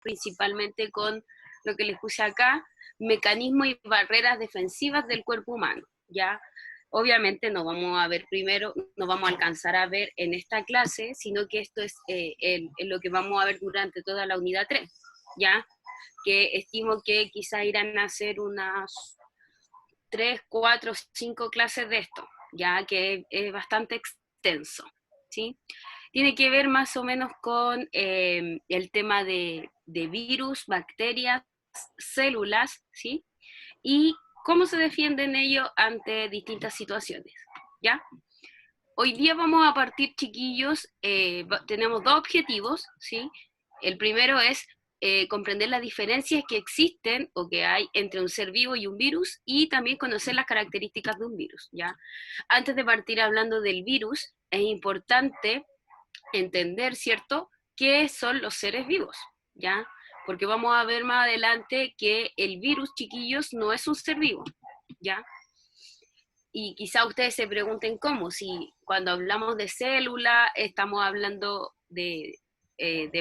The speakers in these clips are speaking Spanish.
principalmente con lo que les puse acá, mecanismos y barreras defensivas del cuerpo humano, ¿ya? Obviamente no vamos a ver primero, no vamos a alcanzar a ver en esta clase, sino que esto es lo que vamos a ver durante toda la unidad 3, ¿ya? Que estimo que quizá irán a hacer unas 3, 4, 5 clases de esto, ya que es bastante extenso, ¿sí? Tiene que ver más o menos con el tema de virus, bacterias, células, ¿sí? Y cómo se defienden ellos ante distintas situaciones, ¿ya? Hoy día vamos a partir, chiquillos, tenemos dos objetivos, ¿sí? El primero es comprender las diferencias que existen o que hay entre un ser vivo y un virus y también conocer las características de un virus, ¿ya? Antes de partir hablando del virus, es importante entender, ¿cierto?, qué son los seres vivos, ¿ya? Porque vamos a ver más adelante que el virus, chiquillos, no es un ser vivo, ¿ya? Y quizá ustedes se pregunten cómo, si cuando hablamos de célula estamos hablando de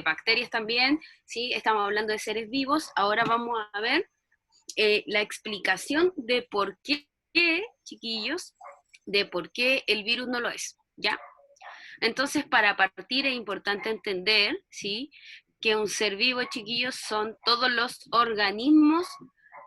bacterias también, ¿sí? Estamos hablando de seres vivos. Ahora vamos a ver la explicación de por qué, chiquillos, de por qué el virus no lo es, ¿ya? Entonces, para partir es importante entender, ¿sí?, que un ser vivo, chiquillos, son todos los organismos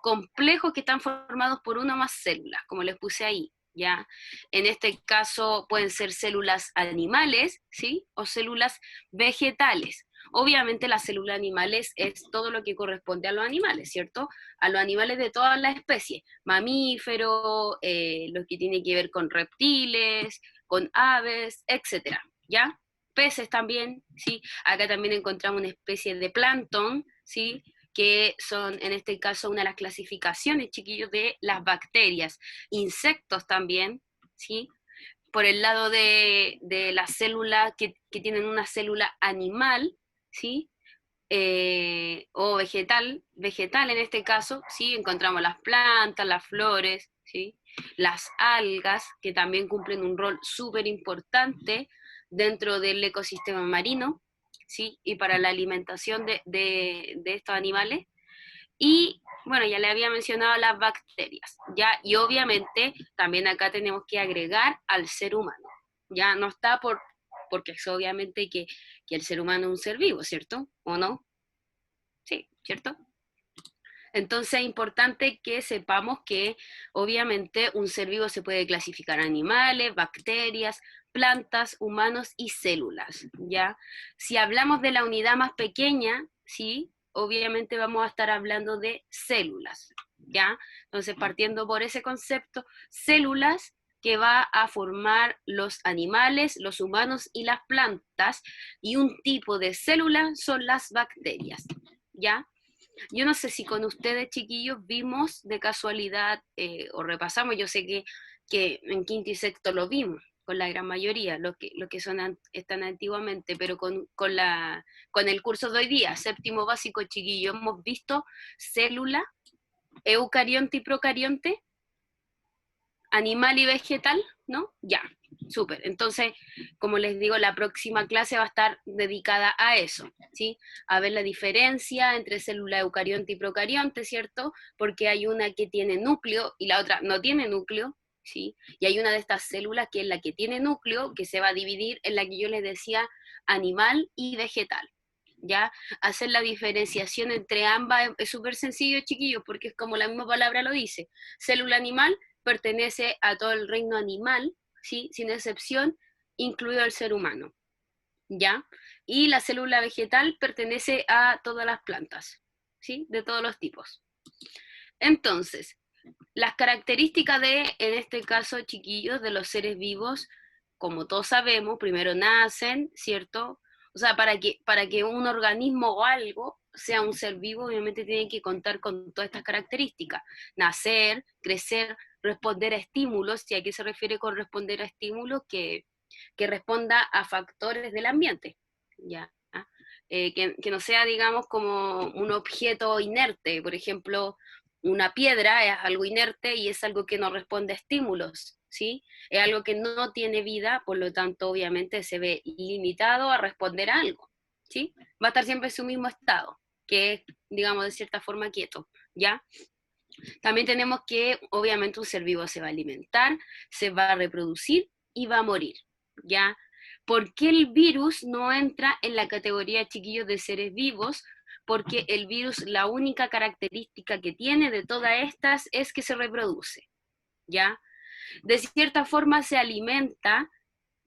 complejos que están formados por una o más células, como les puse ahí, ¿ya? En este caso pueden ser células animales, ¿sí?, o células vegetales. Obviamente las células animales es todo lo que corresponde a los animales, ¿cierto? A los animales de todas las especies, mamíferos, lo que tiene que ver con reptiles, con aves, etcétera, ¿ya? Peces también, ¿sí? Acá también encontramos una especie de plancton, ¿sí?, que son en este caso una de las clasificaciones, chiquillos, de las bacterias. Insectos también, ¿sí? Por el lado de las células que tienen una célula animal, ¿sí?, o vegetal en este caso, ¿sí? Encontramos las plantas, las flores, ¿sí?, las algas, que también cumplen un rol súper importante dentro del ecosistema marino, ¿sí?, y para la alimentación de estos animales. Y bueno, ya le había mencionado las bacterias, ¿ya? Y obviamente también acá tenemos que agregar al ser humano, ya no está porque es obviamente que el ser humano es un ser vivo, ¿cierto? ¿O no? Sí, ¿cierto? Entonces es importante que sepamos que obviamente un ser vivo se puede clasificar animales, bacterias, plantas, humanos y células, ¿ya? Si hablamos de la unidad más pequeña, ¿sí?, obviamente vamos a estar hablando de células, ¿ya? Entonces, partiendo por ese concepto, células que va a formar los animales, los humanos y las plantas, y un tipo de célula son las bacterias, ¿ya? Yo no sé si con ustedes, chiquillos, vimos de casualidad o repasamos, yo sé que en quinto y sexto lo vimos, con la gran mayoría, lo que son están antiguamente, pero con el curso de hoy día, séptimo básico, chiquillos, hemos visto célula, eucarionte y procarionte, animal y vegetal, ¿no? Ya, súper. Entonces, como les digo, la próxima clase va a estar dedicada a eso, ¿sí? A ver la diferencia entre célula eucarionte y procarionte, ¿cierto? Porque hay una que tiene núcleo y la otra no tiene núcleo, ¿sí? Y hay una de estas células que es la que tiene núcleo, que se va a dividir en la que yo les decía animal y vegetal, ¿ya? Hacer la diferenciación entre ambas es súper sencillo, chiquillos, porque es como la misma palabra lo dice. Célula animal pertenece a todo el reino animal, ¿sí?, sin excepción, incluido el ser humano, ¿ya? Y la célula vegetal pertenece a todas las plantas, ¿sí?, de todos los tipos. Entonces, las características en este caso, chiquillos, de los seres vivos, como todos sabemos, primero nacen, ¿cierto? O sea, para que un organismo o algo sea un ser vivo, obviamente tiene que contar con todas estas características. Nacer, crecer, responder a estímulos, y a qué se refiere con responder a estímulos, que responda a factores del ambiente, ¿ya? Que no sea, digamos, como un objeto inerte, por ejemplo, una piedra es algo inerte y es algo que no responde a estímulos, ¿sí? Es algo que no tiene vida, por lo tanto, obviamente se ve limitado a responder a algo, ¿sí? Va a estar siempre en su mismo estado. que es, digamos, de cierta forma quieto, ¿ya? También tenemos que, obviamente, un ser vivo se va a alimentar, se va a reproducir y va a morir, ¿ya? ¿Por qué el virus no entra en la categoría, chiquillos, de seres vivos? Porque el virus, la única característica que tiene de todas estas es que se reproduce, ¿ya? De cierta forma se alimenta,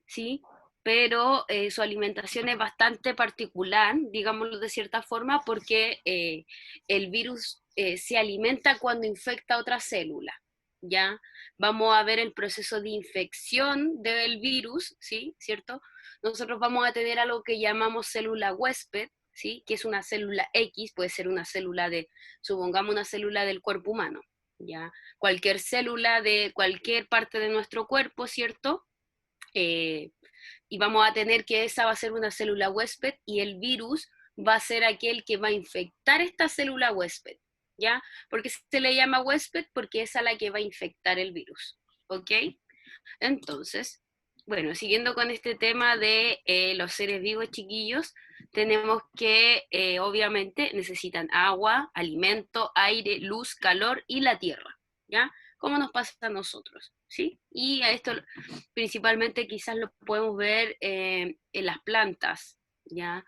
¿sí? Pero su alimentación es bastante particular, digámoslo de cierta forma, porque el virus se alimenta cuando infecta otra célula, ¿ya? Vamos a ver el proceso de infección del virus, ¿sí? ¿Cierto? Nosotros vamos a tener algo que llamamos célula huésped, ¿sí? Que es una célula X, puede ser una célula de, supongamos una célula del cuerpo humano, ¿ya? Cualquier célula de cualquier parte de nuestro cuerpo, ¿cierto? Eh, y vamos a tener que esa va a ser una célula huésped y el virus va a ser aquel que va a infectar esta célula huésped, ¿ya? Porque se le llama huésped porque es a la que va a infectar el virus, ¿ok? Entonces, bueno, siguiendo con este tema de los seres vivos chiquillos, tenemos que obviamente necesitan agua, alimento, aire, luz, calor y la tierra, ¿ya? ¿Cómo nos pasa a nosotros? ¿Sí? Y a esto principalmente quizás lo podemos ver en las plantas, ¿ya?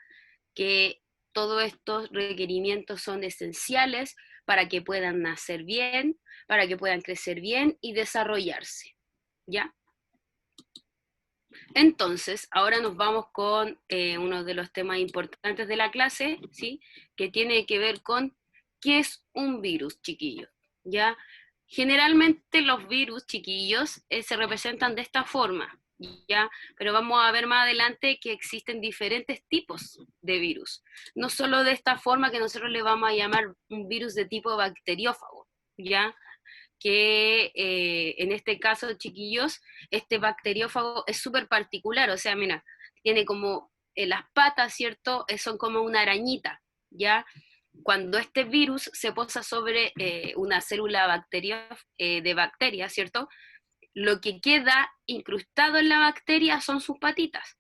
Que todos estos requerimientos son esenciales para que puedan nacer bien, para que puedan crecer bien y desarrollarse, ¿ya? Entonces, ahora nos vamos con uno de los temas importantes de la clase, ¿sí? Que tiene que ver con qué es un virus, chiquillos, ¿ya? Generalmente los virus, chiquillos, se representan de esta forma, ¿ya? Pero vamos a ver más adelante que existen diferentes tipos de virus. No solo de esta forma que nosotros le vamos a llamar un virus de tipo bacteriófago, ¿ya? Que en este caso, chiquillos, este bacteriófago es súper particular, o sea, mira, tiene como las patas, ¿cierto? Son como una arañita, ¿ya? Cuando este virus se posa sobre una célula de bacteria, ¿cierto? Lo que queda incrustado en la bacteria son sus patitas,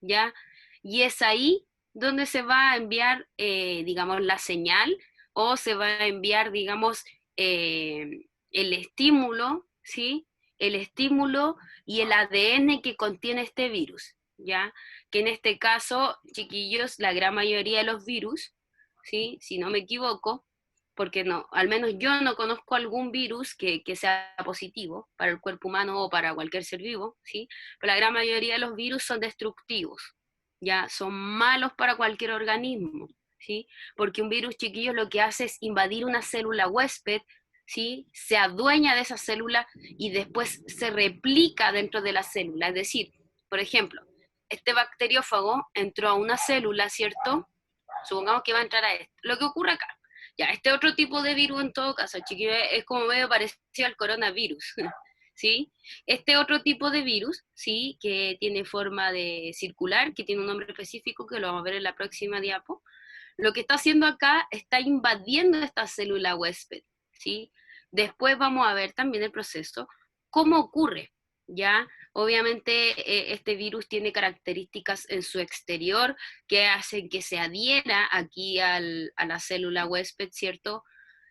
¿ya? Y es ahí donde se va a enviar, digamos, la señal o se va a enviar, digamos, el estímulo, ¿sí? El estímulo y el ADN que contiene este virus, ¿ya? Que en este caso, chiquillos, la gran mayoría de los virus, ¿sí? Si no me equivoco, porque no, al menos yo no conozco algún virus que sea positivo para el cuerpo humano o para cualquier ser vivo, ¿sí? Pero la gran mayoría de los virus son destructivos, ya son malos para cualquier organismo, ¿sí? Porque un virus, chiquillo, lo que hace es invadir una célula huésped, ¿sí? Se adueña de esa célula y después se replica dentro de la célula. Es decir, por ejemplo, este bacteriófago entró a una célula, ¿cierto? Supongamos que va a entrar a esto. Lo que ocurre acá, ya, este otro tipo de virus en todo caso, chiquillo, es como medio parecido al coronavirus, ¿sí? Este otro tipo de virus, ¿sí? Que tiene forma de circular, que tiene un nombre específico que lo vamos a ver en la próxima diapo, lo que está haciendo acá está invadiendo esta célula huésped, ¿sí? Después vamos a ver también el proceso, cómo ocurre, ¿ya? Obviamente este virus tiene características en su exterior que hacen que se adhiera aquí a la célula huésped, ¿cierto?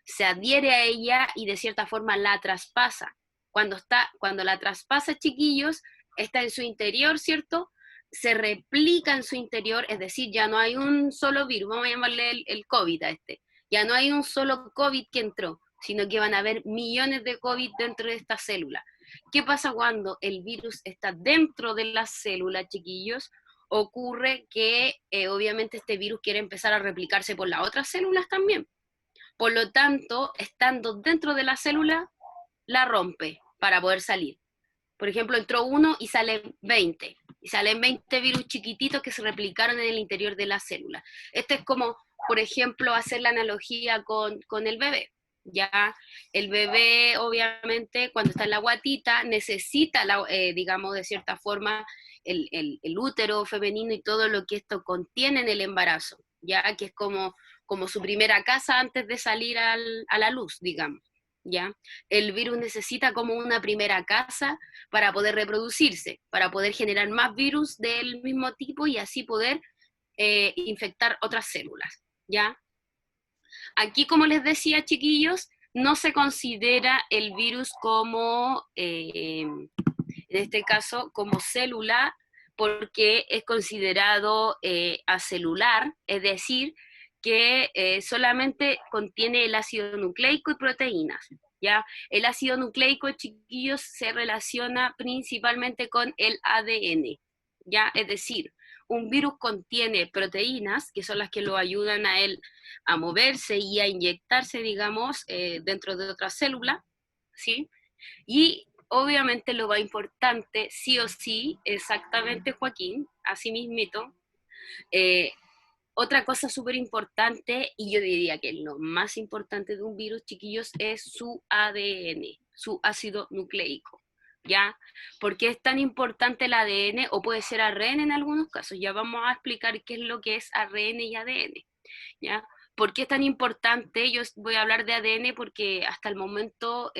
Se adhiere a ella y de cierta forma la traspasa. Cuando la traspasa, chiquillos, está en su interior, ¿cierto? Se replica en su interior, es decir, ya no hay un solo virus, vamos a llamarle el COVID a este, ya no hay un solo COVID que entró, sino que van a haber millones de COVID dentro de esta célula. ¿Qué pasa cuando el virus está dentro de la célula, chiquillos? Ocurre que obviamente este virus quiere empezar a replicarse por las otras células también. Por lo tanto, estando dentro de la célula, la rompe para poder salir. Por ejemplo, entró uno y salen 20. Y salen 20 virus chiquititos que se replicaron en el interior de la célula. Esto es como, por ejemplo, hacer la analogía con el bebé. Ya el bebé, obviamente, cuando está en la guatita, necesita, digamos, de cierta forma, el útero femenino y todo lo que esto contiene en el embarazo, ya que es como su primera casa antes de salir a la luz, digamos. ¿Ya? El virus necesita como una primera casa para poder reproducirse, para poder generar más virus del mismo tipo y así poder infectar otras células, ¿ya? Aquí, como les decía, chiquillos, no se considera el virus como, en este caso, como célula, porque es considerado acelular, es decir, que solamente contiene el ácido nucleico y proteínas. ¿Ya? El ácido nucleico, chiquillos, se relaciona principalmente con el ADN, ¿ya? Es decir, un virus contiene proteínas, que son las que lo ayudan a él a moverse y a inyectarse, digamos, dentro de otra célula, ¿sí? Y obviamente lo más importante, sí o sí, exactamente, Joaquín, así mismito, eh, otra cosa súper importante, y yo diría que lo más importante de un virus, chiquillos, es su ADN, su ácido nucleico, ¿ya? ¿Por qué es tan importante el ADN? O puede ser ARN en algunos casos. Ya vamos a explicar qué es lo que es ARN y ADN, ¿ya? ¿Por qué es tan importante? Yo voy a hablar de ADN porque hasta el momento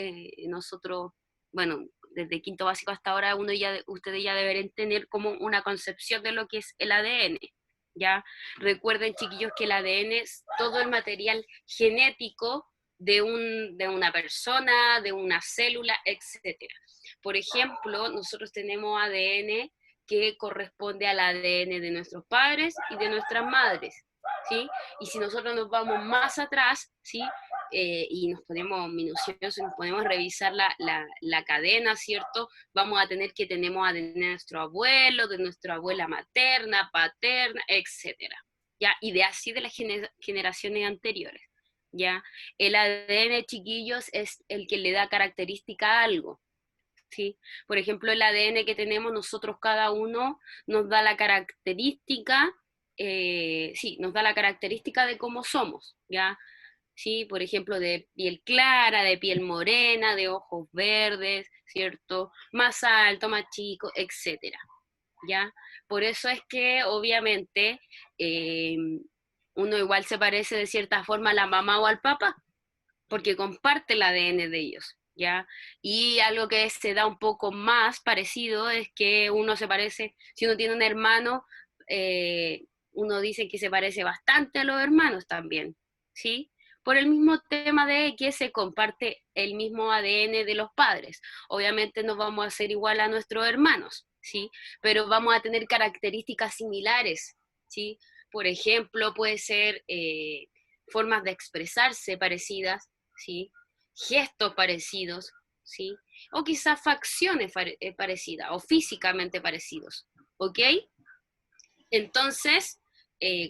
nosotros, bueno, desde quinto básico hasta ahora, ustedes ya deberían tener como una concepción de lo que es el ADN, ¿ya? Recuerden, chiquillos, que el ADN es todo el material genético de una persona, de una célula, etcétera. Por ejemplo, nosotros tenemos ADN que corresponde al ADN de nuestros padres y de nuestras madres, ¿sí? Y si nosotros nos vamos más atrás, ¿sí? Y nos ponemos minuciosos, nos ponemos a revisar la cadena, ¿cierto? Vamos a tener que tenemos ADN de nuestro abuelo, de nuestra abuela materna, paterna, etcétera, ¿ya? Y de así de las generaciones anteriores, ¿ya? El ADN, chiquillos, es el que le da característica a algo, ¿sí? Por ejemplo, el ADN que tenemos nosotros cada uno nos da la característica, sí, nos da la característica de cómo somos, ¿ya? Sí, por ejemplo, de piel clara, de piel morena, de ojos verdes, ¿cierto? Más alto, más chico, etcétera, ¿ya? Por eso es que, obviamente, eh, uno igual se parece de cierta forma a la mamá o al papá, porque comparte el ADN de ellos, ¿ya? Y algo que se da un poco más parecido es que uno se parece, si uno tiene un hermano, uno dice que se parece bastante a los hermanos también, ¿sí? Por el mismo tema de que se comparte el mismo ADN de los padres. Obviamente no vamos a ser igual a nuestros hermanos, ¿sí? Pero vamos a tener características similares, ¿sí? Por ejemplo, puede ser formas de expresarse parecidas, ¿sí? Gestos parecidos, ¿sí? O quizás facciones parecidas o físicamente parecidos, ¿ok? Entonces,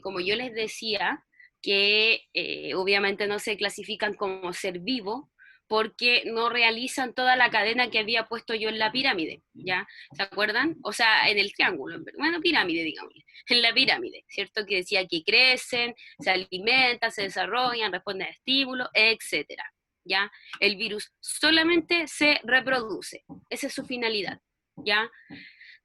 como yo les decía, que obviamente no se clasifican como ser vivo porque no realizan toda la cadena que había puesto yo en la pirámide, ¿ya? ¿Se acuerdan? O sea, en el triángulo, bueno, pirámide, digamos, en la pirámide, ¿cierto? Que decía que crecen, se alimentan, se desarrollan, responden a estímulos, etcétera, ¿ya? El virus solamente se reproduce, esa es su finalidad, ¿ya?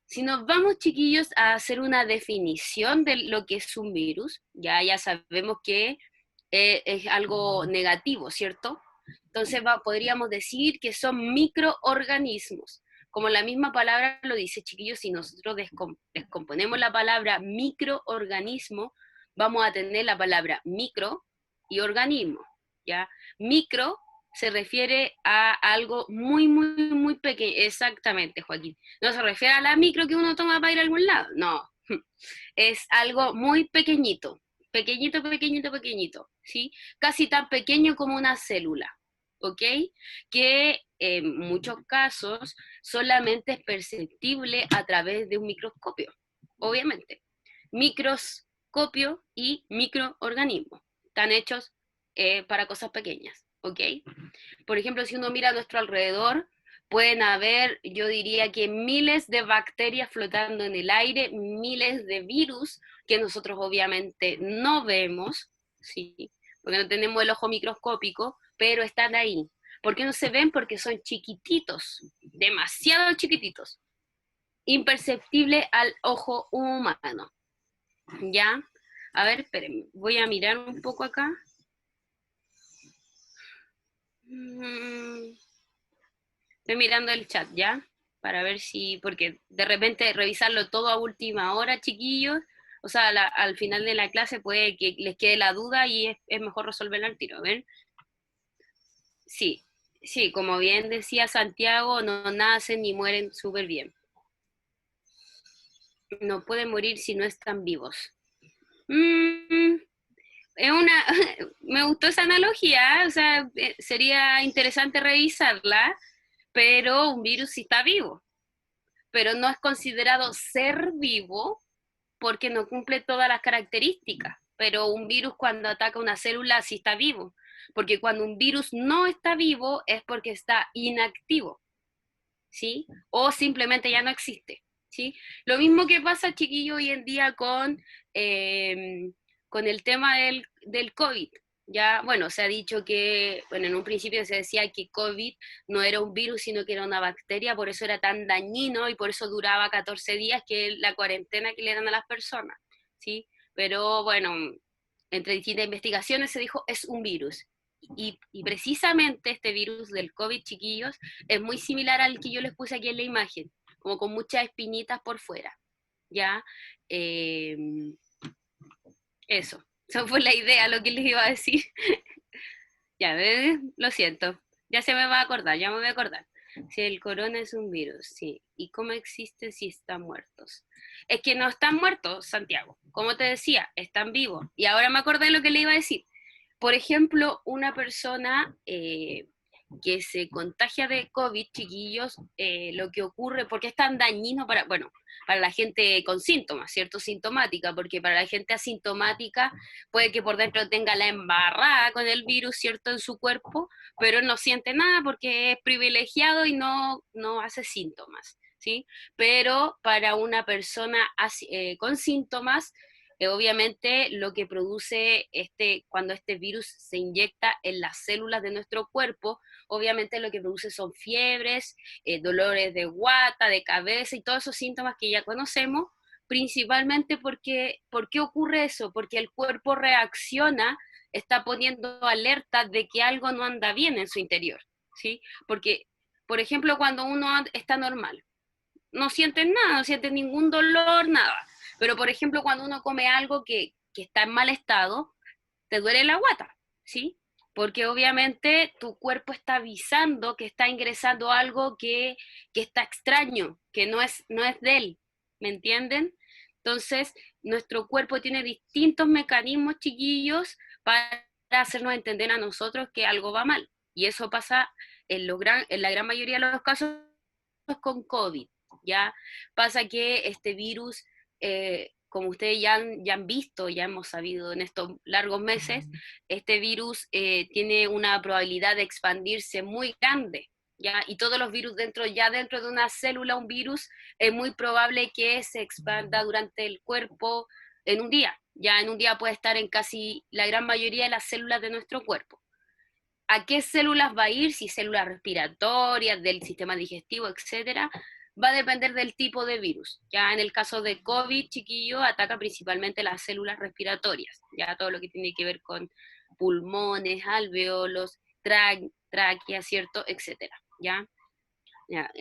Si nos vamos, chiquillos, a hacer una definición de lo que es un virus, ya sabemos que es algo negativo, ¿cierto? Entonces podríamos decir que son microorganismos. Como la misma palabra lo dice, chiquillos, si nosotros descomponemos la palabra microorganismo, vamos a tener la palabra micro y organismo, ¿ya? Micro se refiere a algo muy, muy, muy pequeño. Exactamente, Joaquín. No se refiere a la micro que uno toma para ir a algún lado, no. Es algo muy pequeñito, pequeñito, pequeñito, pequeñito, ¿sí? Casi tan pequeño como una célula, ¿ok? Que en muchos casos solamente es perceptible a través de un microscopio, obviamente. Microscopio y microorganismo están hechos para cosas pequeñas, ¿ok? Por ejemplo, si uno mira a nuestro alrededor, pueden haber, yo diría que miles de bacterias flotando en el aire, miles de virus que nosotros obviamente no vemos, ¿sí? Porque no tenemos el ojo microscópico, pero están ahí. ¿Por qué no se ven? Porque son chiquititos, demasiado chiquititos, imperceptible al ojo humano, ¿ya? A ver, espérenme, voy a mirar un poco acá. Estoy mirando el chat, ¿ya? Para ver si, porque de repente revisarlo todo a última hora, chiquillos, o sea, al final de la clase puede que les quede la duda y es mejor resolverla al tiro, ¿ven? Sí, sí, como bien decía Santiago, no nacen ni mueren súper bien. No pueden morir si no están vivos. Mm, es una, me gustó esa analogía, o sea, sería interesante revisarla, pero un virus sí está vivo, pero no es considerado ser vivo porque no cumple todas las características. Pero un virus cuando ataca una célula sí está vivo, porque cuando un virus no está vivo es porque está inactivo, ¿sí? O simplemente ya no existe, ¿sí? Lo mismo que pasa, chiquillo, hoy en día con el tema del COVID. Ya, bueno, se ha dicho que, bueno, en un principio se decía que COVID no era un virus, sino que era una bacteria, por eso era tan dañino y por eso duraba 14 días, que es la cuarentena que le dan a las personas, ¿sí? Pero bueno, entre distintas investigaciones se dijo es un virus. Y precisamente este virus del COVID, chiquillos, es muy similar al que yo les puse aquí en la imagen, como con muchas espinitas por fuera, ¿ya? Eh, eso, esa fue la idea, lo que les iba a decir. Ya, lo siento, ya se me va a acordar, ya me voy a acordar. Si el corona es un virus, sí. ¿Y cómo existe si están muertos? Es que no están muertos, Santiago. Como te decía, están vivos. Y ahora me acordé de lo que le iba a decir. Por ejemplo, una persona que se contagia de COVID, chiquillos, lo que ocurre, porque es tan dañino para, bueno, para la gente con síntomas, ¿cierto? Sintomática, porque para la gente asintomática puede que por dentro tenga la embarrada con el virus, ¿cierto? En su cuerpo, pero no siente nada porque es privilegiado y no hace síntomas, ¿sí? Pero para una persona con síntomas, obviamente lo que produce cuando este virus se inyecta en las células de nuestro cuerpo, obviamente lo que produce son fiebres, dolores de guata, de cabeza y todos esos síntomas que ya conocemos, principalmente ¿por qué ocurre eso? Porque el cuerpo reacciona, está poniendo alerta de que algo no anda bien en su interior, ¿sí? Porque, por ejemplo, cuando uno está normal, no sienten nada, no sienten ningún dolor, nada. Pero, por ejemplo, cuando uno come algo que está en mal estado, te duele la guata, ¿sí? Porque obviamente tu cuerpo está avisando que está ingresando algo que está extraño, que no es de él, ¿me entienden? Entonces, nuestro cuerpo tiene distintos mecanismos, chiquillos, para hacernos entender a nosotros que algo va mal. Y eso pasa en la gran mayoría de los casos con COVID, ¿ya? Pasa que este virus, como ustedes ya han visto, ya hemos sabido en estos largos meses, este virus tiene una probabilidad de expandirse muy grande, ¿ya? Y todos los virus ya dentro de una célula, un virus, es muy probable que se expanda durante el cuerpo en un día. Ya en un día puede estar en casi la gran mayoría de las células de nuestro cuerpo. ¿A qué células va a ir? Si células respiratorias, del sistema digestivo, etcétera, va a depender del tipo de virus. Ya en el caso de COVID, chiquillo, ataca principalmente las células respiratorias, ya todo lo que tiene que ver con pulmones, alveolos, tráquea, ¿cierto? Etcétera, ¿ya? Ya,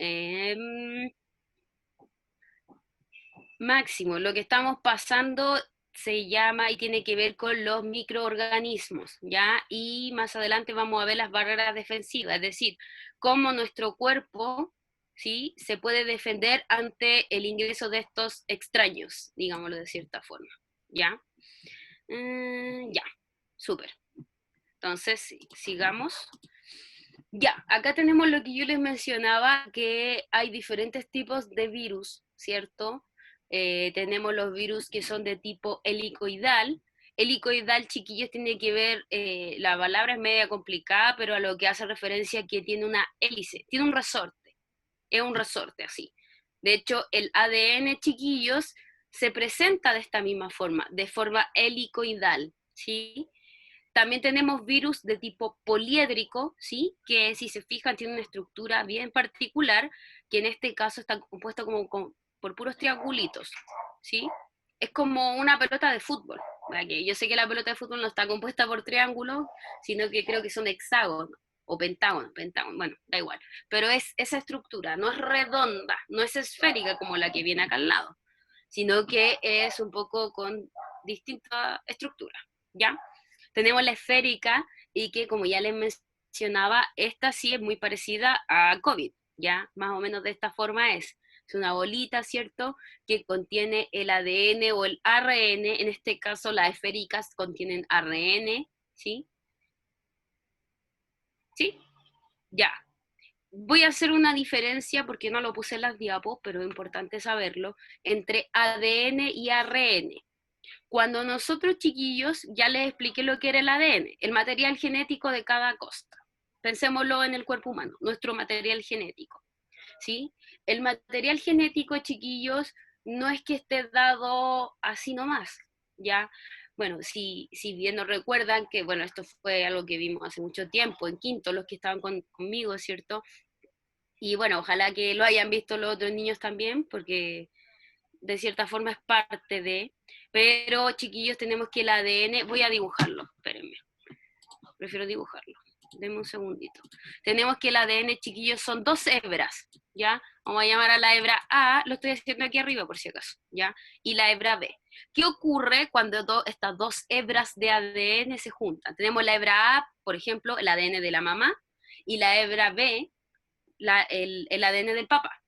Máximo, lo que estamos pasando se llama y tiene que ver con los microorganismos, ¿ya? Y más adelante vamos a ver las barreras defensivas, es decir, cómo nuestro cuerpo, ¿sí? Se puede defender ante el ingreso de estos extraños, digámoslo de cierta forma, ¿ya? Ya, súper. Entonces, sigamos. Ya, acá tenemos lo que yo les mencionaba, que hay diferentes tipos de virus, ¿cierto? Tenemos los virus que son de tipo helicoidal. Helicoidal, chiquillos, tiene que ver, la palabra es media complicada, pero a lo que hace referencia que tiene una hélice, tiene un resorte, es un resorte así. De hecho, el ADN, chiquillos, se presenta de esta misma forma, de forma helicoidal, ¿sí? También tenemos virus de tipo poliédrico, ¿sí? Que si se fijan tiene una estructura bien particular, que en este caso está compuesta por puros triangulitos, ¿sí? Es como una pelota de fútbol. Que yo sé que la pelota de fútbol no está compuesta por triángulos, sino que creo que son hexágonos o pentágonos, bueno, da igual. Pero es esa estructura, no es redonda, no es esférica como la que viene acá al lado. sino que es un poco con distinta estructura, ¿ya? Tenemos la esférica y que, como ya les mencionaba, esta sí es muy parecida a COVID, ¿ya? Más o menos de esta forma es. Es una bolita, ¿cierto?, que contiene el ADN o el ARN, en este caso las esféricas contienen ARN, ¿sí? ¿Sí? Ya. Voy a hacer una diferencia, porque no lo puse en las diapos, pero es importante saberlo, entre ADN y ARN. Cuando nosotros chiquillos, ya les expliqué lo que era el ADN, el material genético de cada cosa. Pensémoslo en el cuerpo humano, nuestro material genético, ¿sí? El material genético, chiquillos, no es que esté dado así nomás, ¿ya? Bueno, si bien nos recuerdan que, bueno, esto fue algo que vimos hace mucho tiempo, en quinto, los que estaban conmigo, ¿cierto? Y bueno, ojalá que lo hayan visto los otros niños también, porque de cierta forma es parte de, pero chiquillos tenemos que el ADN, voy a dibujarlo, espérenme, prefiero dibujarlo, denme un segundito. Tenemos que el ADN, chiquillos, son dos hebras, ¿ya? Vamos a llamar a la hebra A, lo estoy haciendo aquí arriba por si acaso, ¿ya? Y la hebra B. ¿Qué ocurre cuando estas dos hebras de ADN se juntan? Tenemos la hebra A, por ejemplo, el ADN de la mamá, y la hebra B, el ADN del papá.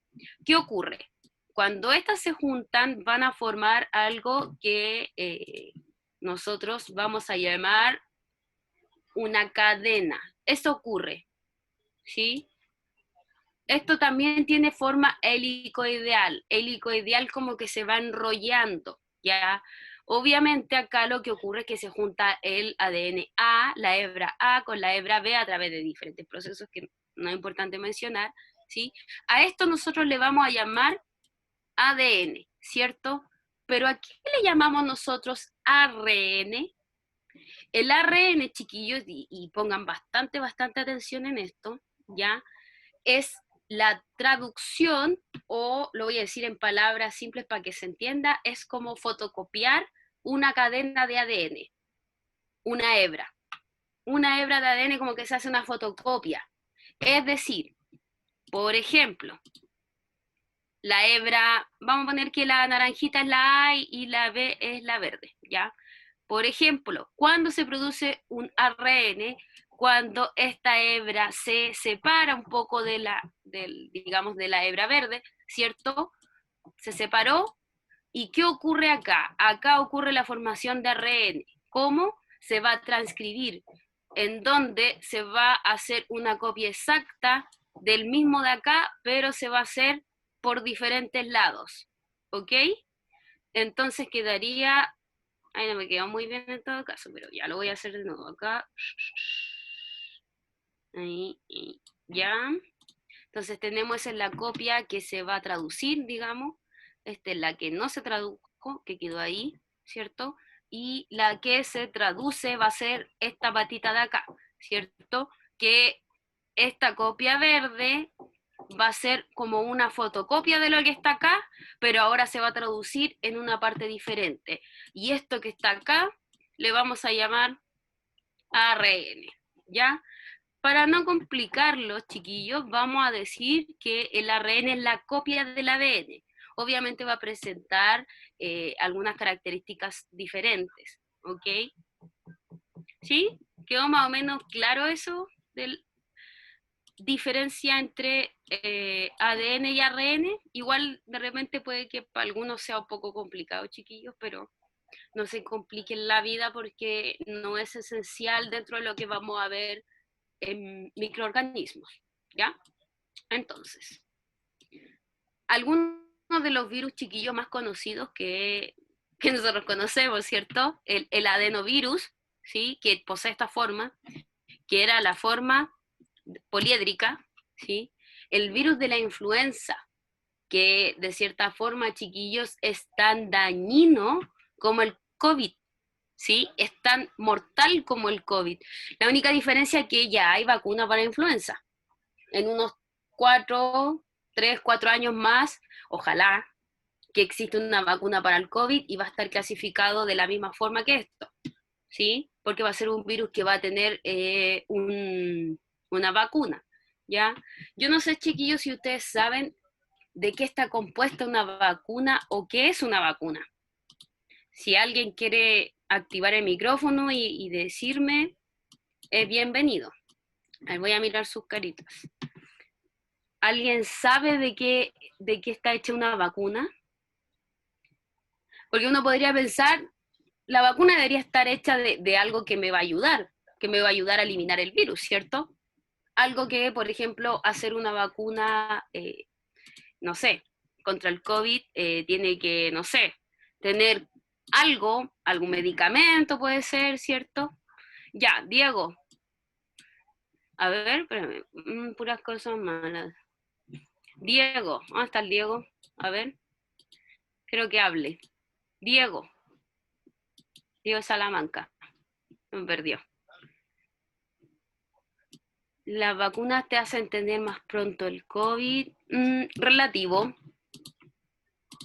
¿Qué ocurre? Cuando estas se juntan van a formar algo que nosotros vamos a llamar una cadena. Eso ocurre, ¿sí? Esto también tiene forma helicoideal como que se va enrollando, ¿ya? Obviamente acá lo que ocurre es que se junta el ADN A, la hebra A con la hebra B a través de diferentes procesos que no es importante mencionar, ¿sí? A esto nosotros le vamos a llamar ADN, ¿cierto? Pero ¿a qué le llamamos nosotros ARN? El ARN, chiquillos, y pongan bastante atención en esto, ¿ya? Es la traducción, o lo voy a decir en palabras simples para que se entienda, es como fotocopiar una cadena de ADN, una hebra. Una hebra de ADN como que se hace una fotocopia. Es decir, por ejemplo, la hebra, vamos a poner que la naranjita es la A y la B es la verde, ¿ya? Por ejemplo, cuando se produce un ARN, cuando esta hebra se separa un poco digamos, de la hebra verde, ¿cierto? Se separó. ¿Y qué ocurre acá? Acá ocurre la formación de ARN. ¿Cómo? Se va a transcribir, en donde se va a hacer una copia exacta del mismo de acá, pero se va a hacer por diferentes lados. ¿Ok? Entonces quedaría, ahí no me quedó muy bien en todo caso, pero ya lo voy a hacer de nuevo acá. Ahí, ya. Entonces tenemos esa es la copia que se va a traducir, digamos. Esta es la que no se tradujo, que quedó ahí, ¿cierto? Y la que se traduce va a ser esta patita de acá, ¿cierto? Que esta copia verde va a ser como una fotocopia de lo que está acá, pero ahora se va a traducir en una parte diferente. Y esto que está acá le vamos a llamar ARN, ¿ya? Para no complicarlo, chiquillos, vamos a decir que el ARN es la copia del ADN. Obviamente va a presentar algunas características diferentes, ¿ok? ¿Sí? ¿Quedó más o menos claro eso del diferencia entre ADN y ARN? Igual de repente puede que para algunos sea un poco complicado, chiquillos, pero no se compliquen la vida porque no es esencial dentro de lo que vamos a ver en microorganismos, ¿ya? Entonces, algunos de los virus chiquillos más conocidos que nosotros conocemos, ¿cierto? El adenovirus, ¿sí? Que posee esta forma, que era la forma poliédrica, ¿sí? El virus de la influenza, que de cierta forma, chiquillos, es tan dañino como el COVID, ¿sí? Es tan mortal como el COVID. La única diferencia es que ya hay vacuna para influenza. En unos 3, 4 años más, ojalá que exista una vacuna para el COVID y va a estar clasificado de la misma forma que esto, ¿sí? Porque va a ser un virus que va a tener una vacuna, ¿ya? Yo no sé, chiquillos, si ustedes saben de qué está compuesta una vacuna o qué es una vacuna. Si alguien quiere activar el micrófono y decirme, es bienvenido. Ahí voy a mirar sus caritas. ¿Alguien sabe de qué está hecha una vacuna? Porque uno podría pensar, la vacuna debería estar hecha de algo que me va a ayudar a eliminar el virus, ¿cierto? Algo que, por ejemplo, hacer una vacuna, no sé, contra el COVID, tiene que, no sé, tener algo, algún medicamento puede ser, ¿cierto? Ya, Diego, a ver, espérame, puras cosas malas. Diego, ¿dónde está el Diego? A ver, creo que hable. Diego, Diego Salamanca, me perdió. Las vacunas te hacen tener más pronto el COVID, relativo.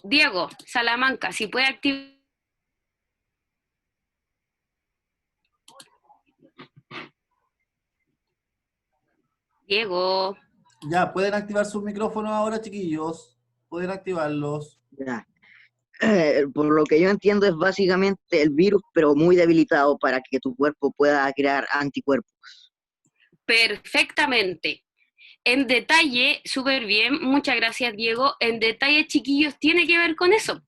Diego Salamanca, si puede activar. Diego, Ya, pueden activar sus micrófonos ahora, chiquillos. Pueden activarlos. Ya. Por lo que yo entiendo es básicamente el virus, pero muy debilitado para que tu cuerpo pueda crear anticuerpos. perfectamente. En detalle, súper bien, muchas gracias Diego. En detalle, chiquillos, tiene que ver con eso.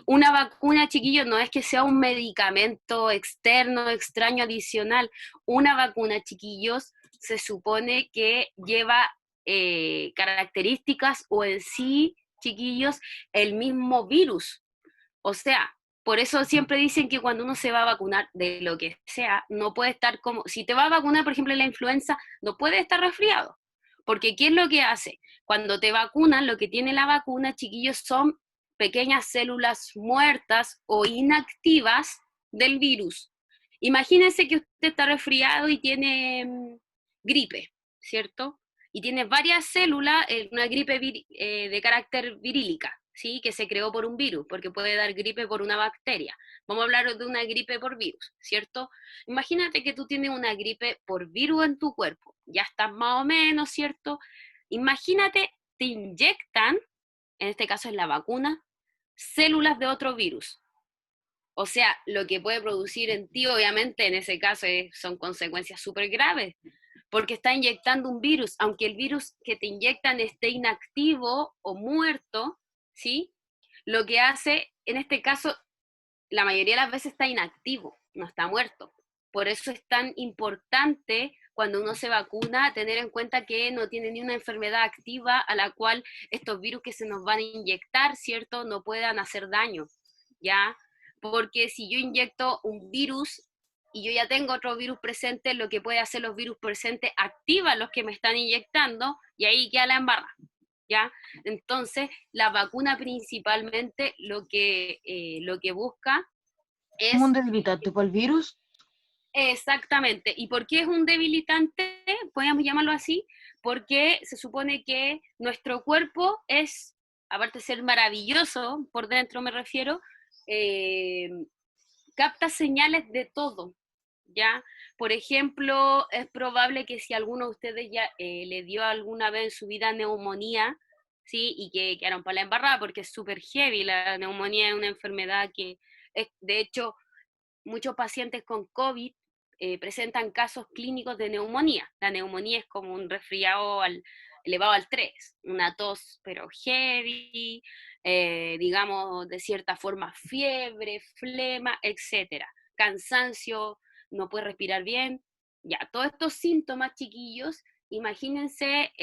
Una vacuna, chiquillos, no es que sea un medicamento externo, extraño, adicional. Una vacuna, chiquillos, se supone que lleva características o en sí, chiquillos, el mismo virus. O sea, por eso siempre dicen que cuando uno se va a vacunar de lo que sea, no puede estar como, si te va a vacunar, por ejemplo, la influenza, no puede estar resfriado. Porque ¿qué es lo que hace? Cuando te vacunan, lo que tiene la vacuna, chiquillos, son pequeñas células muertas o inactivas del virus. Imagínense que usted está resfriado y tiene gripe, ¿cierto? Y tiene varias células, una gripe de carácter virílica, ¿sí? Que se creó por un virus, porque puede dar gripe por una bacteria. Vamos a hablar de una gripe por virus, ¿cierto? Imagínate que tú tienes una gripe por virus en tu cuerpo, ya estás más o menos, ¿cierto? Imagínate, te inyectan, en este caso es la vacuna, células de otro virus. O sea, lo que puede producir en ti, obviamente, en ese caso son consecuencias súper graves, porque está inyectando un virus, aunque el virus que te inyectan esté inactivo o muerto, ¿sí? Lo que hace, en este caso, la mayoría de las veces está inactivo, no está muerto. Por eso es tan importante cuando uno se vacuna tener en cuenta que no tiene ni una enfermedad activa a la cual estos virus que se nos van a inyectar, ¿cierto?, no puedan hacer daño, ¿ya? Porque si yo inyecto un virus y yo ya tengo otro virus presente, lo que puede hacer los virus presentes activa los que me están inyectando y ahí queda la embarra, ¿ya? Entonces, la vacuna principalmente lo que busca ¿Como un es debilitante para el virus? exactamente. ¿Y por qué es un debilitante? Podríamos llamarlo así, porque se supone que nuestro cuerpo es, aparte de ser maravilloso, por dentro me refiero, eh, capta señales de todo, ¿ya? Por ejemplo, es probable que si alguno de ustedes ya le dio alguna vez en su vida neumonía, ¿sí? Y que quedaron para la embarrada, porque es súper heavy, la neumonía es una enfermedad que, es, de hecho, muchos pacientes con COVID presentan casos clínicos de neumonía. La neumonía es como un resfriado elevado al 3, una tos pero heavy, digamos de cierta forma fiebre, flema, etcétera, cansancio, no puede respirar bien, ya, todos estos síntomas chiquillos, imagínense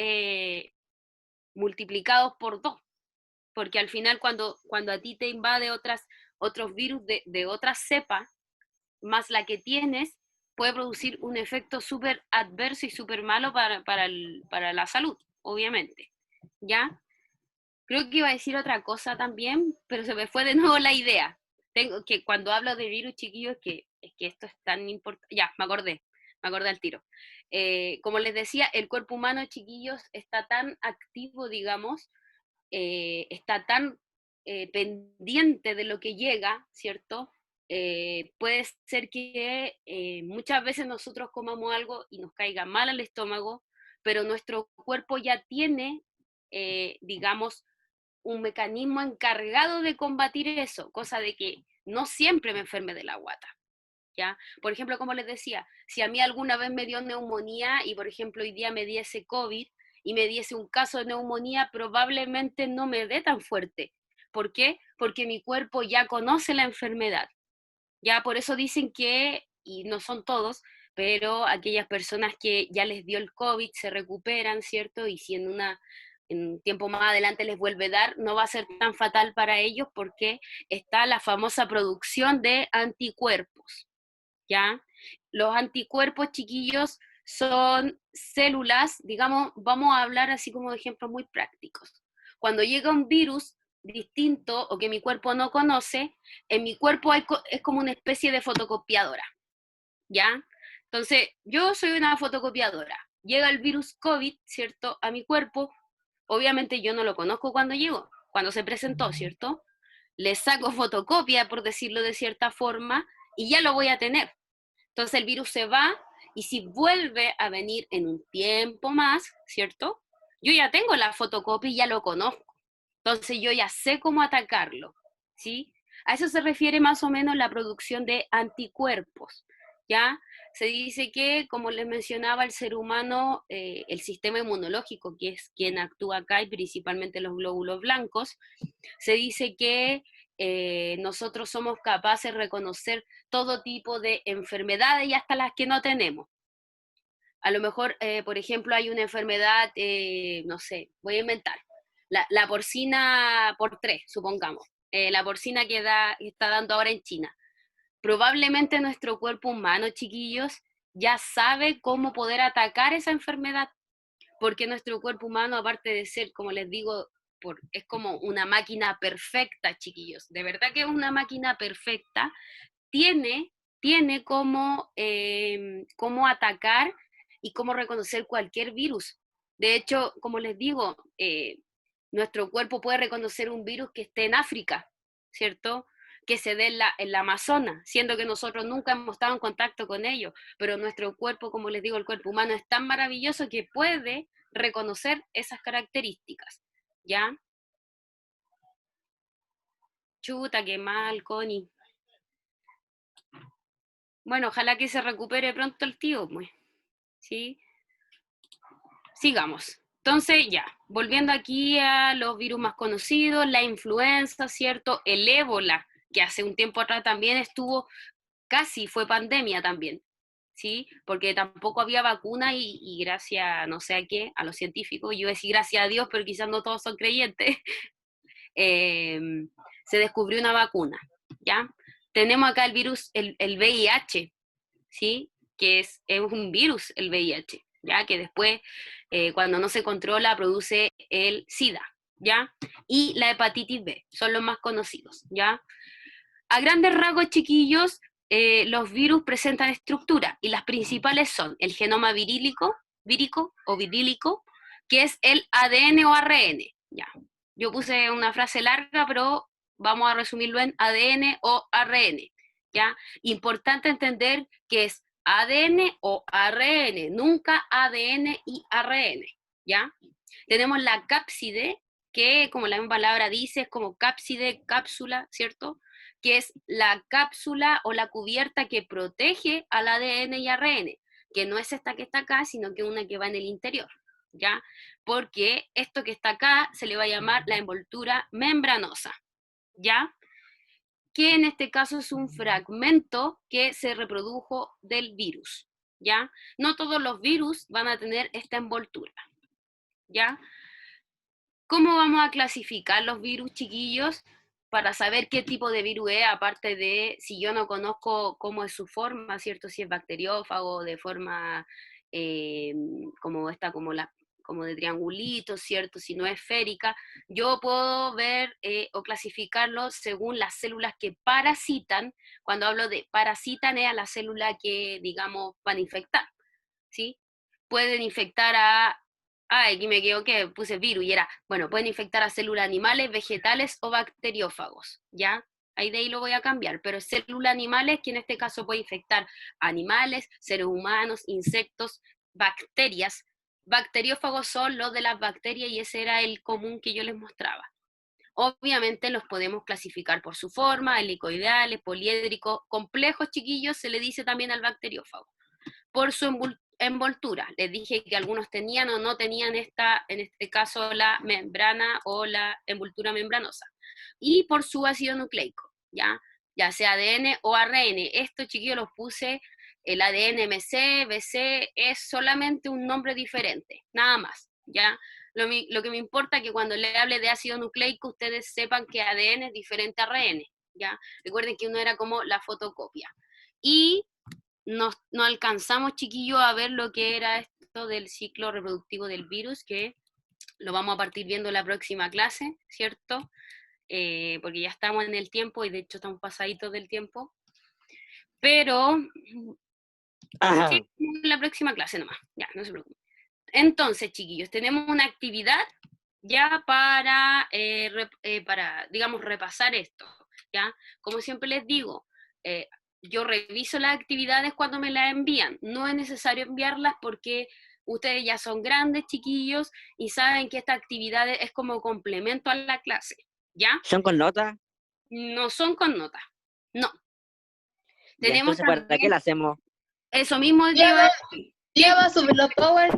multiplicados por 2, porque al final cuando a ti te invade otros virus de otra cepa, más la que tienes, puede producir un efecto súper adverso y súper malo para la salud, obviamente. ¿Ya? Creo que iba a decir otra cosa también, pero se me fue de nuevo la idea. Tengo que cuando hablo de virus, chiquillos, es que esto es tan importante. Ya, me acordé al tiro. Como les decía, el cuerpo humano, chiquillos, está tan activo, digamos, está tan pendiente de lo que llega, ¿cierto? Puede ser que muchas veces nosotros comamos algo y nos caiga mal al estómago, pero nuestro cuerpo ya tiene, digamos, un mecanismo encargado de combatir eso, cosa de que no siempre me enferme de la guata, ¿ya? Por ejemplo, como les decía, si a mí alguna vez me dio neumonía y, por ejemplo, hoy día me diese COVID y me diese un caso de neumonía, probablemente no me dé tan fuerte. ¿Por qué? Porque mi cuerpo ya conoce la enfermedad. Ya por eso dicen que, y no son todos, pero aquellas personas que ya les dio el COVID se recuperan, ¿cierto? Y si en un tiempo más adelante les vuelve a dar, no va a ser tan fatal para ellos porque está la famosa producción de anticuerpos, ¿ya? Los anticuerpos, chiquillos, son células, digamos, vamos a hablar así como de ejemplos muy prácticos. Cuando llega un virus distinto o que mi cuerpo no conoce, en mi cuerpo es como una especie de fotocopiadora, ¿ya? Entonces, yo soy una fotocopiadora. Llega el virus COVID, ¿cierto?, a mi cuerpo. Obviamente yo no lo conozco cuando llegó, cuando se presentó, ¿cierto? Le saco fotocopia, por decirlo de cierta forma, y ya lo voy a tener. Entonces el virus se va y si vuelve a venir en un tiempo más, ¿cierto? Yo ya tengo la fotocopia y ya lo conozco. Entonces yo ya sé cómo atacarlo, ¿sí? A eso se refiere más o menos la producción de anticuerpos, ¿ya? Se dice que, como les mencionaba, el ser humano, el sistema inmunológico, que es quien actúa acá, y principalmente los glóbulos blancos, se dice que nosotros somos capaces de reconocer todo tipo de enfermedades y hasta las que no tenemos. A lo mejor, por ejemplo, hay una enfermedad, no sé, voy a inventar, la porcina por 3, supongamos, la porcina que está dando ahora en China. Probablemente nuestro cuerpo humano, chiquillos, ya sabe cómo poder atacar esa enfermedad, porque nuestro cuerpo humano, aparte de ser, como les digo, es como una máquina perfecta, chiquillos, de verdad que es una máquina perfecta, tiene cómo atacar y cómo reconocer cualquier virus. De hecho, como les digo, nuestro cuerpo puede reconocer un virus que esté en África, ¿cierto?, que se dé en la Amazonas, siendo que nosotros nunca hemos estado en contacto con ellos, pero nuestro cuerpo, como les digo, el cuerpo humano es tan maravilloso que puede reconocer esas características, ¿ya? Chuta, qué mal, Connie. Bueno, ojalá que se recupere pronto el tío, pues, ¿sí? Sigamos. Entonces, ya, volviendo aquí a los virus más conocidos, la influenza, ¿cierto? El ébola, que hace un tiempo atrás también casi fue pandemia también, ¿sí? Porque tampoco había vacuna y gracias, no sé a qué, a los científicos, yo decía gracias a Dios, pero quizás no todos son creyentes, se descubrió una vacuna, ¿ya? Tenemos acá el virus, el VIH, ¿sí? Que es un virus, el VIH, ¿ya? Que después, cuando no se controla, produce el SIDA, ¿ya? Y la hepatitis B, son los más conocidos, ¿ya? A grandes rasgos, chiquillos, los virus presentan estructura, y las principales son el genoma vírico o virílico, que es el ADN o ARN, ¿ya? Yo puse una frase larga, pero vamos a resumirlo en ADN o ARN, ¿ya? Importante entender que es ADN o ARN, nunca ADN y ARN, ¿ya? Tenemos la cápside, que como la misma palabra dice, es como cápside, cápsula, ¿cierto?, que es la cápsula o la cubierta que protege al ADN y ARN, que no es esta que está acá, sino que una que va en el interior, ¿ya? Porque esto que está acá se le va a llamar la envoltura membranosa, ¿ya? Que en este caso es un fragmento que se reprodujo del virus, ¿ya? No todos los virus van a tener esta envoltura, ¿ya? ¿Cómo vamos a clasificar los virus, chiquillos? Para saber qué tipo de virus es, aparte de si yo no conozco cómo es su forma, ¿cierto? Si es bacteriófago, de forma como esta, como de triangulito, ¿cierto? Si no es esférica, yo puedo ver o clasificarlo según las células que parasitan. Cuando hablo de parasitan es a la célula que, digamos, van a infectar, ¿sí? Pueden infectar aquí me equivoqué, puse virus y era, bueno, pueden infectar a células animales, vegetales o bacteriófagos, ¿ya? Ahí de ahí lo voy a cambiar, pero células animales, que en este caso puede infectar animales, seres humanos, insectos, bacterias. Bacteriófagos son los de las bacterias y ese era el común que yo les mostraba. Obviamente los podemos clasificar por su forma, helicoidales, poliédricos, complejos, chiquillos, se le dice también al bacteriófago. Por su envoltura, les dije que algunos tenían o no tenían en este caso la membrana o la envoltura membranosa. Y por su ácido nucleico, ya sea ADN o ARN. Esto, chiquillos, los puse, el ADN MC, BC, es solamente un nombre diferente, nada más, ¿ya? Lo que me importa es que cuando le hable de ácido nucleico, ustedes sepan que ADN es diferente a ARN, ¿ya? Recuerden que uno era como la fotocopia. Y no alcanzamos, chiquillos, a ver lo que era esto del ciclo reproductivo del virus, que lo vamos a partir viendo en la próxima clase, ¿cierto? Porque ya estamos en el tiempo, y de hecho estamos pasaditos del tiempo. Pero, sí, en la próxima clase nomás, ya, no se preocupen. Entonces, chiquillos, tenemos una actividad ya para, digamos, repasar esto, ¿ya? Como siempre les digo, yo reviso las actividades cuando me las envían. No es necesario enviarlas porque ustedes ya son grandes, chiquillos, y saben que estas actividades es como complemento a la clase, ¿ya? ¿Son con nota? No son con nota, no. ¿Y Tenemos entonces para qué la hacemos? eso mismo. ¿Ya va a subir los power?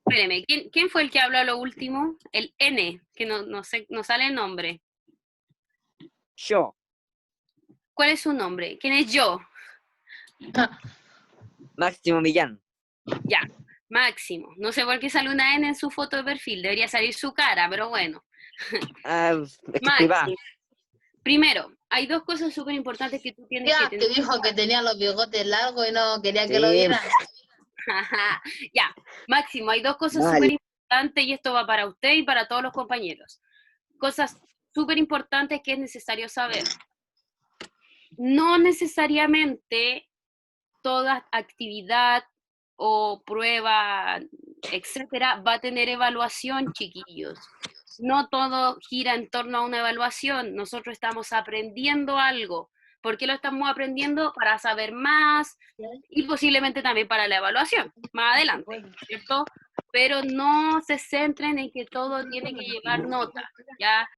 Espéreme, ¿quién fue el que habló a lo último? El N, que no sale el nombre. Yo. ¿Cuál es su nombre? ¿Quién es yo? Máximo Millán. Ya, Máximo. No sé por qué sale una N en su foto de perfil, debería salir su cara, pero bueno. Es que es privada. Máximo. Primero, hay dos cosas súper importantes que tú tienes Ya, que que tener. dijo que tenía los bigotes largos y no quería que lo Sí. vieran. Ya, Máximo, hay dos cosas Vale. súper importantes, y esto va para usted y para todos los compañeros. Cosas súper importantes que es necesario saber. No necesariamente toda actividad o prueba, etcétera, va a tener evaluación, chiquillos. No todo gira en torno a una evaluación. Nosotros estamos aprendiendo algo. ¿Por qué lo estamos aprendiendo? Para saber más y posiblemente también para la evaluación, más adelante, ¿cierto? Pero no se centren en que todo tiene que llevar nota, ¿ya?